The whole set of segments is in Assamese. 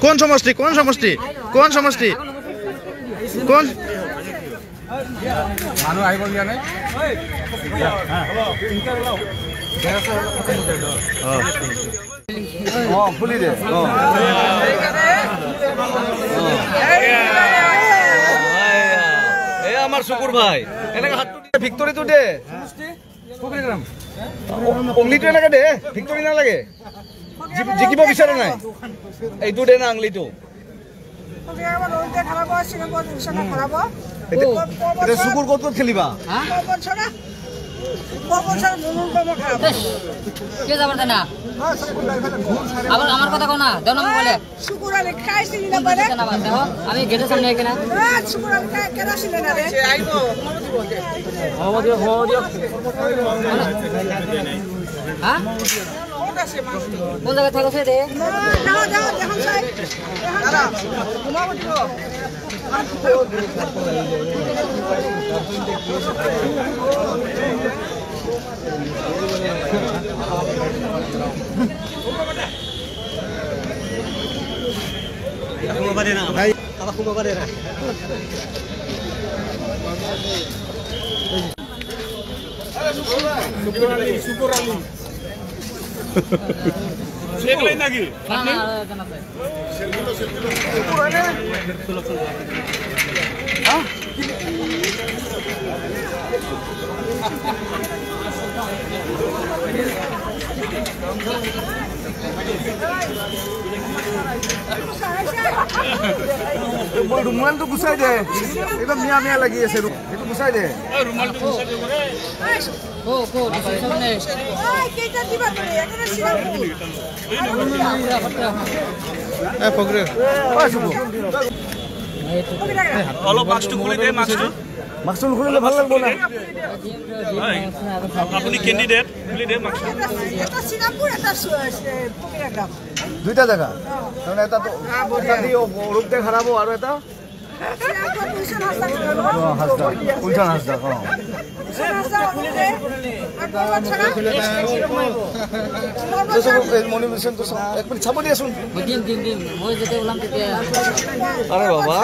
কোন সমষ্টি কোন সমষ্টি কোন সমষ্টি কোন মানুহ আহিব দিয়া নাই খুলি দে আমার শুকুর ভাই এনেকে হাতটো ভিক্টরিটো দে অংলিটো এনেকে দে ভিক্টরি নালাগে জিকিব বিচৰা নাই এইটো দে না আংলিটো শুকুর কত খেলিবা আমার কথা কোনা দেও না বলে আমি গেটের সামনে এখানে কোন জায়গায় থাকো সে দে নাকি রুমালটো গুচাই দে একদম মিয়া মিয়া লাগি আছে সেইটো গুচাই দে অলপ মাছটো খুলি দে মাছটো খুলিলে ভাল লাগব না আপুনি ক্যান্ডিডেট খুলি দে মাছ দুইটা জায়গা কারণ এটা তো রূপ দে খারাপ আর এটা উলঝান হাসদা মনিমেশন তো এক মিনিট ছাপ দিয়ে শুন আরে বাবা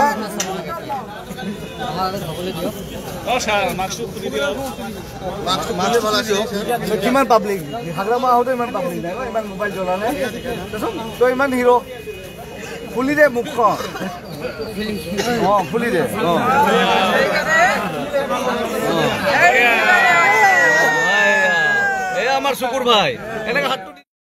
কিমান পাব্লিক হাগ্ৰামা আহোঁতে ইমান পাব্লিক নাই ইমান মোবাইল জ্বলা নাই তই ইমান হিৰো খুলি দে মুখখন খুলি দে আমাৰ শুকুৰ ভাই এনেকে হাতটো